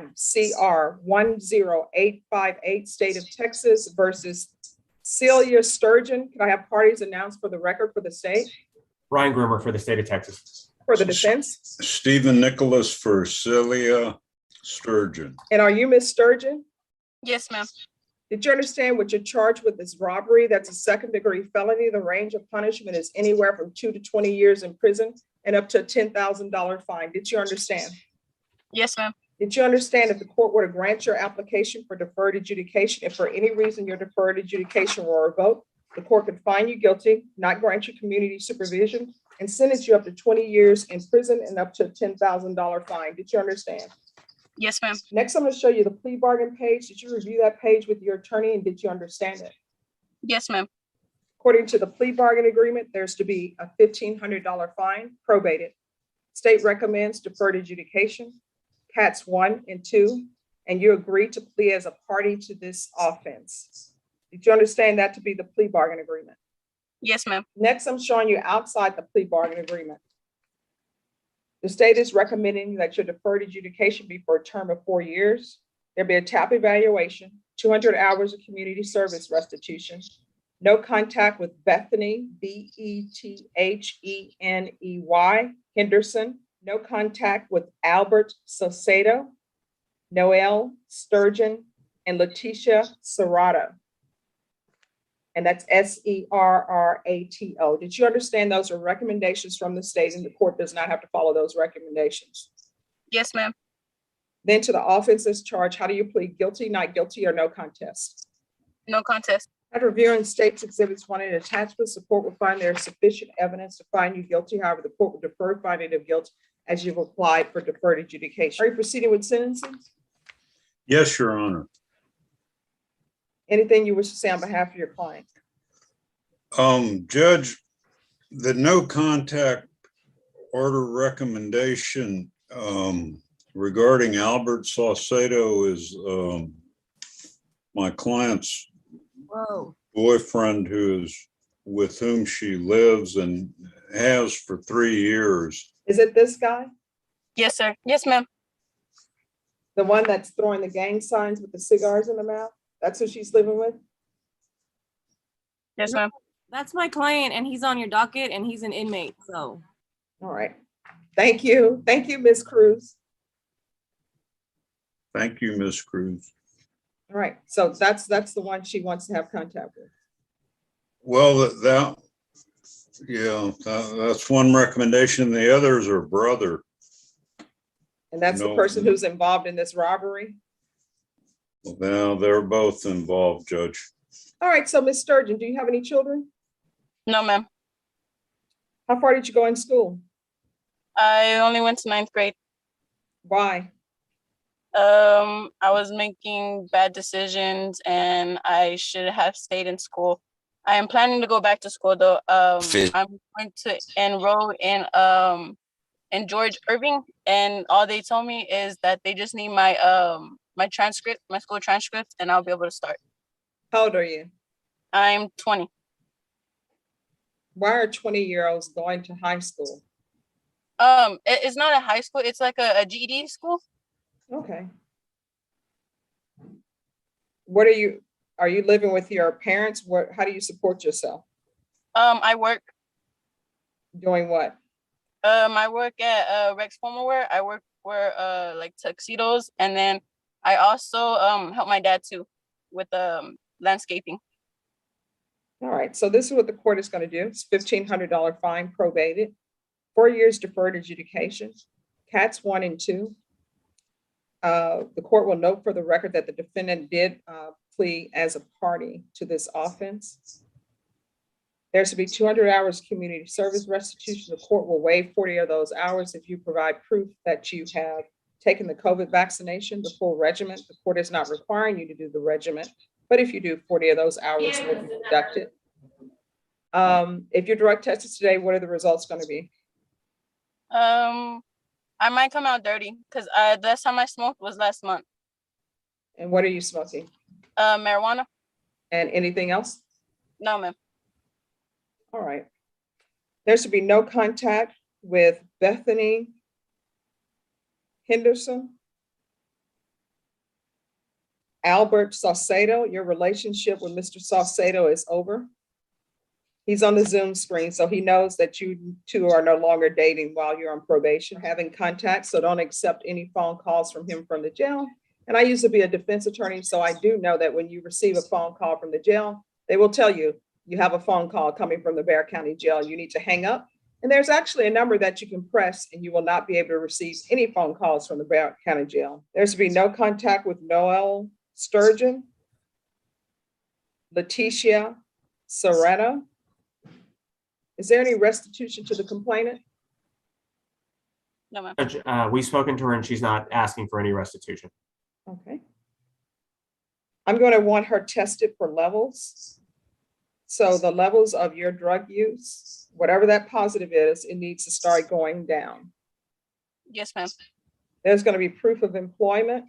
CR 10858, State of Texas versus Celia Sturgeon. Can I have parties announced for the record for the state? Ryan Groomer for the state of Texas. For the defense? Stephen Nicholas for Celia Sturgeon. And are you Ms. Sturgeon? Yes, ma'am. Did you understand what you're charged with is robbery? That's a second-degree felony. The range of punishment is anywhere from 2 to 20 years in prison and up to a $10,000 fine. Did you understand? Yes, ma'am. Did you understand if the court were to grant your application for deferred adjudication, if for any reason your deferred adjudication were revoked, the court could find you guilty, not grant you community supervision, and sentence you up to 20 years in prison and up to a $10,000 fine? Did you understand? Yes, ma'am. Next, I'm going to show you the plea bargain page. Did you review that page with your attorney and did you understand it? Yes, ma'am. According to the plea bargain agreement, there's to be a $1,500 fine, probated. State recommends deferred adjudication, Cats 1 and 2, and you agree to plea as a party to this offense. Did you understand that to be the plea bargain agreement? Yes, ma'am. Next, I'm showing you outside the plea bargain agreement. The state is recommending that your deferred adjudication be for a term of 4 years. There'll be a TAP evaluation, 200 hours of community service restitution, no contact with Bethany, Betheney, Henderson, no contact with Albert Saledo, Noel Sturgeon, and Leticia Serrato. And that's Serrato. Did you understand those are recommendations from the state and the court does not have to follow those recommendations? Yes, ma'am. Then to the offenses charge, how do you plead? Guilty, not guilty, or no contest? No contest. After reviewing state's exhibits 1 and attachments, the court will find there is sufficient evidence to find you guilty. However, the court will defer finding of guilt as you've applied for deferred adjudication. Are you proceeding with sentencing? Yes, Your Honor. Anything you wish to say on behalf of your client? Judge, the no contact order recommendation regarding Albert Saledo is my client's boyfriend with whom she lives and has for 3 years. Is it this guy? Yes, sir. Yes, ma'am. The one that's throwing the gang signs with the cigars in the mouth? That's who she's living with? Yes, ma'am. That's my client, and he's on your docket, and he's an inmate, so. All right. Thank you. Thank you, Ms. Cruz. Thank you, Ms. Cruz. All right. So that's the one she wants to have contact with. Well, that's one recommendation. The others are brother. And that's the person who's involved in this robbery? Well, they're both involved, Judge. All right. So Ms. Sturgeon, do you have any children? No, ma'am. How far did you go in school? I only went to 9th grade. Why? I was making bad decisions and I should have stayed in school. I am planning to go back to school though. I'm going to enroll in George Irving, and all they told me is that they just need my my transcript, my school transcript, and I'll be able to start. How old are you? I'm 20. Why are 20-year-olds going to high school? It's not a high school, it's like a GED school. Okay. What are you living with your parents? How do you support yourself? I work. Doing what? I work at Rex Formal Wear. I work for like tuxedos, and then I also help my dad too with landscaping. All right, so this is what the court is going to do. It's $1,500 fine, probated, 4 years deferred adjudication, Cats 1 and 2. The court will note for the record that the defendant did plea as a party to this offense. There should be 200 hours community service restitution. The court will waive 40 of those hours if you provide proof that you have taken the COVID vaccination, the full regimen. The court is not requiring you to do the regimen, but if you do, 40 of those hours will be deducted. If you're drug tested today, what are the results going to be? I might come out dirty because the last time I smoked was last month. And what are you smoking? Marijuana. And anything else? No, ma'am. All right. There should be no contact with Bethany Henderson, Albert Saledo, your relationship with Mr. Saledo is over. He's on the Zoom screen, so he knows that you two are no longer dating while you're on probation, having contact, so don't accept any phone calls from him from the jail. And I used to be a defense attorney, so I do know that when you receive a phone call from the jail, they will tell you, you have a phone call coming from the Bexar County Jail, you need to hang up. And there's actually a number that you can press and you will not be able to receive any phone calls from the Bexar County Jail. There's to be no contact with Noel Sturgeon, Leticia Serrano. Is there any restitution to the complainant? No, ma'am. Judge, we've spoken to her and she's not asking for any restitution. Okay. I'm going to want her tested for levels. So the levels of your drug use, whatever that positive is, it needs to start going down. Yes, ma'am. There's going to be proof of employment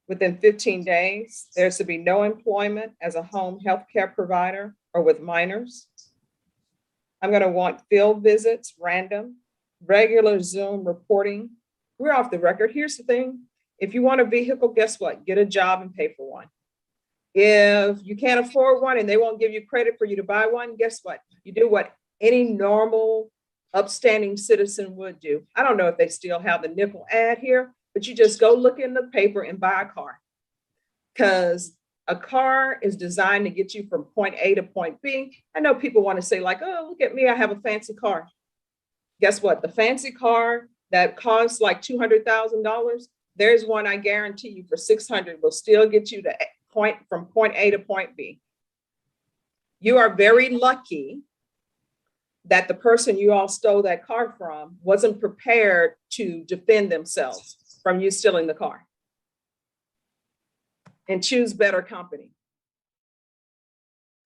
within 15 days. There's to be no employment as a home health care provider or with minors. I'm going to want field visits, random, regular Zoom reporting. We're off the record. Here's the thing. If you want a vehicle, guess what? Get a job and pay for one. If you can't afford one and they won't give you credit for you to buy one, guess what? You do what any normal, upstanding citizen would do. I don't know if they still have the nickel ad here, but you just go look in the paper and buy a car. Because a car is designed to get you from point A to point B. I know people want to say like, oh, look at me, I have a fancy car. Guess what? The fancy car that costs like $200,000, there's one I guarantee you for $600 will still get you to from point A to point B. You are very lucky that the person you all stole that car from wasn't prepared to defend themselves from you stealing the car. And choose better company.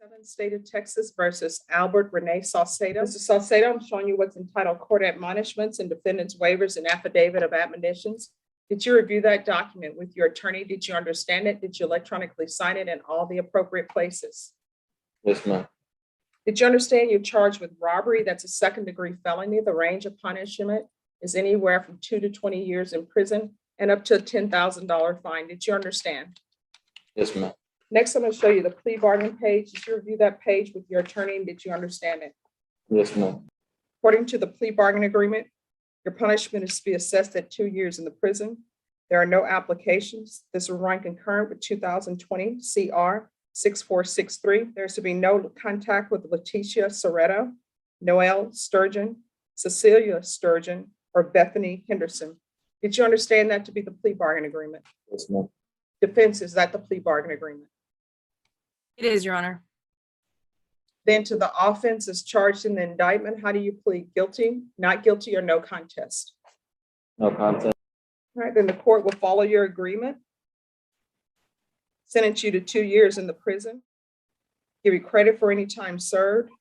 7 State of Texas versus Albert Rene Saledo. Mr. Saledo, I'm showing you what's entitled Court Admonishments and Defendants Waivers and Affidavit of Admonitions. Did you review that document with your attorney? Did you understand it? Did you electronically sign it in all the appropriate places? Yes, ma'am. Did you understand you're charged with robbery? That's a second-degree felony. The range of punishment is anywhere from 2 to 20 years in prison and up to a $10,000 fine. Did you understand? Yes, ma'am. Next, I'm going to show you the plea bargain page. Did you review that page with your attorney and did you understand it? Yes, ma'am. According to the plea bargain agreement, your punishment is to be assessed at 2 years in the prison. There are no applications. This will run concurrent with 2020 CR 6463. There's to be no contact with Leticia Serrano, Noel Sturgeon, Celia Sturgeon, or Bethany Henderson. Did you understand that to be the plea bargain agreement? Yes, ma'am. Defense, is that the plea bargain agreement? It is, Your Honor. Then to the offense as charged in the indictment, how do you plead? Guilty, not guilty, or no contest? No contest. All right, then the court will follow your agreement, sentence you to 2 years in the prison, give you credit for any time served.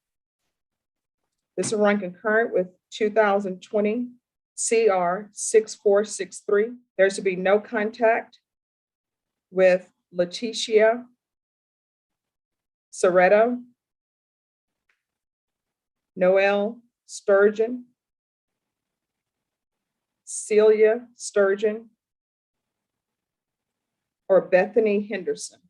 This will run concurrent with 2020 CR 6463. There's to be no contact with Leticia Saledo, Noel Sturgeon, Celia Sturgeon, or Bethany Henderson.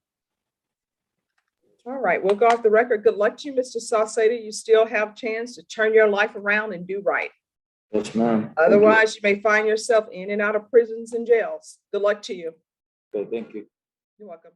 All right, we'll go off the record. Good luck to you, Mr. Saledo. You still have a chance to turn your life around and do right. Yes, ma'am. Otherwise, you may find yourself in and out of prisons and jails. Good luck to you. Okay, thank you. You're welcome.